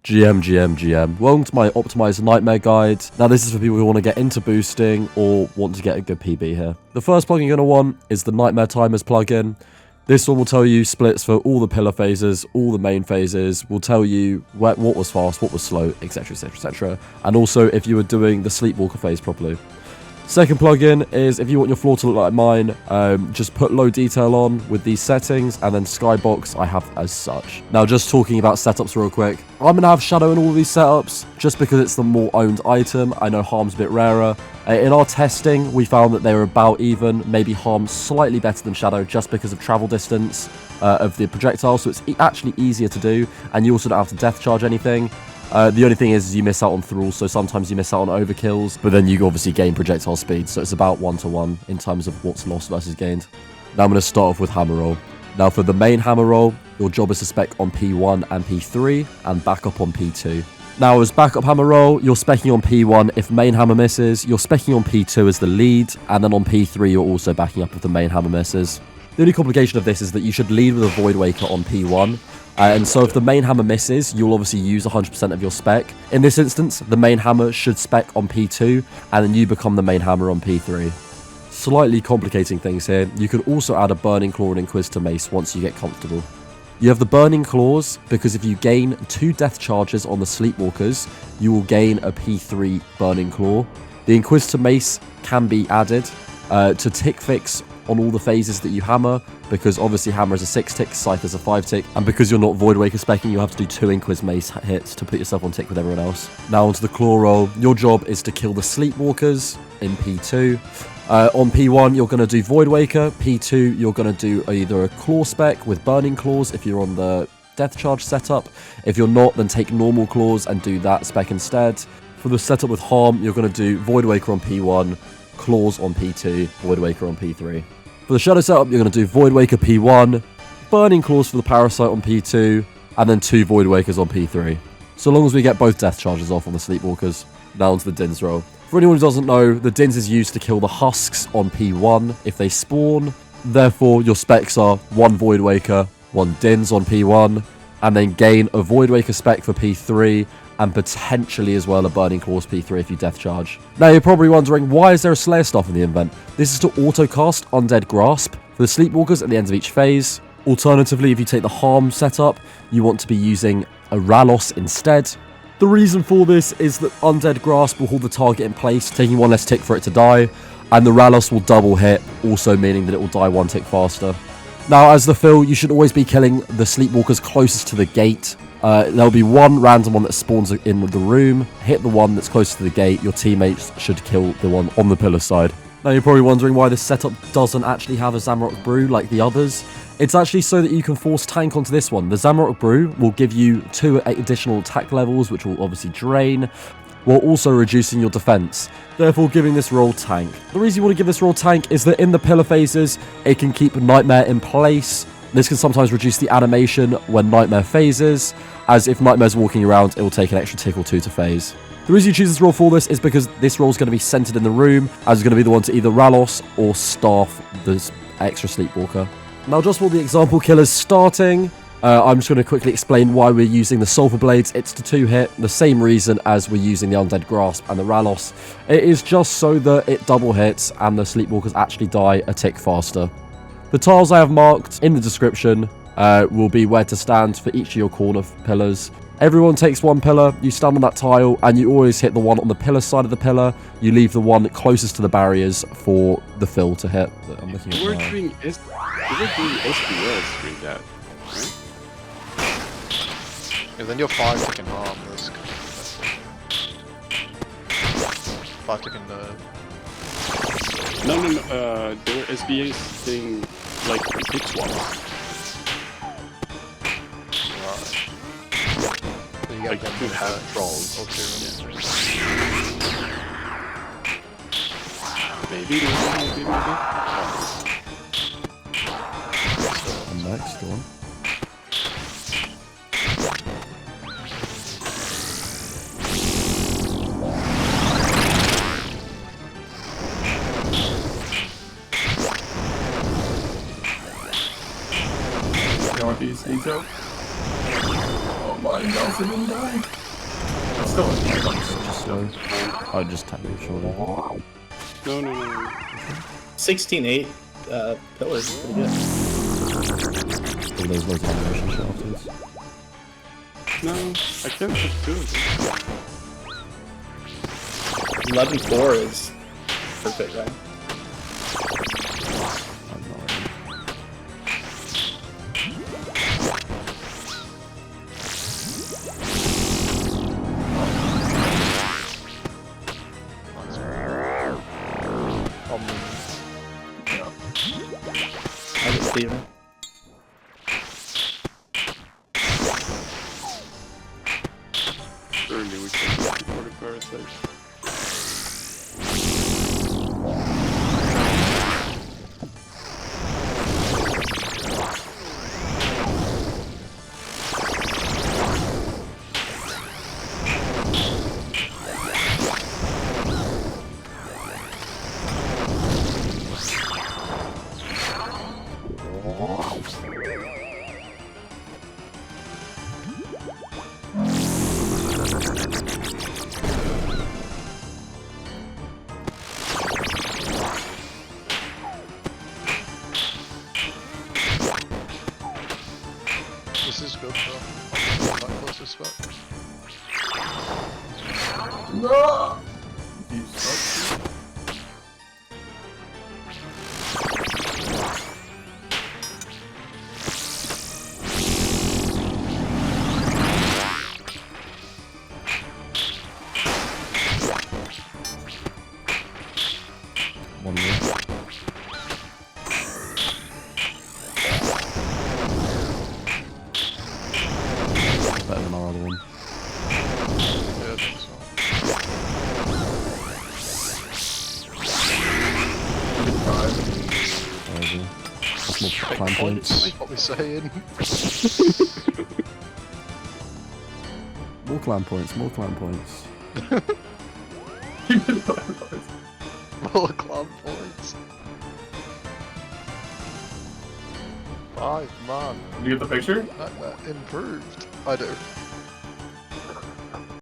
GM. Welcome to my Optimised Nightmare guide. Now this is for people who want to get into boosting or want to get a good PB here. The first plugin you're going to want is the Nightmare Timers plugin. This one will tell you splits for all the pillar phases, all the main phases, will tell you what was fast, what was slow, etc. And also if you were doing the sleepwalker phase properly. Second plugin is if you want your floor to look like mine, just put low detail on with these settings, and then skybox I have as such. Now just talking about setups real quick, I'm going to have shadow in all of these setups just because it's the more owned item. I know harm's a bit rarer. In our testing we found that they were about even, maybe harm slightly better than shadow just because of travel distance of the projectile, so it's actually easier to do, and you also don't have to death charge anything. The only thing is you miss out on thralls, so sometimes you miss out on overkills, but then you obviously gain projectile speed, so it's about 1-to-1 in terms of what's lost versus gained. Now I'm going to start off with hammer roll. Now for the main hammer roll, your job is to spec on P1 and P3, and back up on P2. Now as backup hammer roll, you're specking on P1 if main hammer misses, you're specking on P2 as the lead, and then on P3 you're also backing up if the main hammer misses. The only complication of this is that you should lead with a Void Waker on P1, and so if the main hammer misses, you'll obviously use 100% of your spec. In this instance, the main hammer should spec on P2, and then you become the main hammer on P3. Slightly complicating things here, you can also add a Burning Claw and Inquisitor Mace once you get comfortable. You have the Burning Claws, because if you gain 2 death charges on the Sleepwalkers, you will gain a P3 Burning Claw. The Inquisitor Mace can be added to tick fix on all the phases that you hammer, because obviously hammer is a 6-tick, scythe is a 5-tick, and because you're not Void Waker specking, you have to do 2 Inquis Mace hits to put yourself on tick with everyone else. Now onto the claw roll. Your job is to kill the Sleepwalkers in P2. On P1 you're going to do Void Waker, P2 you're going to do either a claw spec with Burning Claws if you're on the death charge setup. If you're not, then take normal claws and do that spec instead. For the setup with harm, you're going to do Void Waker on P1, claws on P2, Void Waker on P3. For the shadow setup, you're going to do Void Waker P1, Burning Claws for the Parasite on P2, and then 2 Void Wakers on P3. So long as we get both death charges off on the Sleepwalkers. Now onto the Dins roll. For anyone who doesn't know, the Dins is used to kill the husks on P1 if they spawn. Therefore, your specs are 1 Void Waker, 1 Dins on P1, and then gain a Void Waker spec for P3, and potentially as well a Burning Claws P3 if you death charge. Now you're probably wondering, why is there a Slayer staff in the event? This is to auto-cast Undead Grasp for the Sleepwalkers at the end of each phase. Alternatively, if you take the harm setup, you want to be using a Ralos instead. The reason for this is that Undead Grasp will hold the target in place, taking 1 less tick for it to die, and the Ralos will double hit, also meaning that it will die 1 tick faster. Now as the fill, you should always be killing the Sleepwalkers closest to the gate. There'll be 1 random one that spawns in the room, hit the one that's closest to the gate, your teammates should kill the one on the pillar side. Now you're probably wondering why this setup doesn't actually have a zamorak brew like the others. It's actually so that you can force tank onto this one. The zamorak brew will give you 2 additional attack levels, which will obviously drain, while also reducing your defense, therefore giving this roll tank. The reason you want to give this roll tank is that in the pillar phases, it can keep Nightmare in place. This can sometimes reduce the animation when Nightmare phases, as if Nightmare's walking around, it will take an extra tick or 2 to phase. The reason you choose this roll for this is because this roll is going to be centered in the room, as it's going to be the one to either Ralos or staff this extra Sleepwalker. Now just for the example killers starting, I'm just going to quickly explain why we're using the Sulphur Blades. It's to 2-hit, the same reason as we're using the Undead Grasp and the Ralos. It is just so that it double hits and the Sleepwalkers actually die a tick faster. The tiles I have marked in the description will be where to stand for each of your corner pillars. Everyone takes 1 pillar, you stand on that tile, and you always hit the one on the pillar side of the pillar. You leave the one closest to the barriers for the fill to hit. I'm looking at we're doing SBS during that. Yeah, then you're 5 ticking harm risk. 5 ticking No, they were SBS thing like pick swaps. You like get to have trolls. Maybe. And next one. Northeast detail. Oh my god. It didn't die. It's still Just slow. Oh, just tap me, surely. No. 16-8 pillars. Pretty good. Oh, there's loads of animation shit afterwards. No, I can't put 2 of them. 11-4 is perfect, right? I'm not ready. I get Steven. Early we can for the parasites. This is good though. I'm not close to spec. No! You suck. One more. Better than our other one. Yeah, I think so. Where is he? That's more clan points. What we saying? More clan points, more clan points. More clan points. 5 man. You get the picture? Nightmare improved. I do.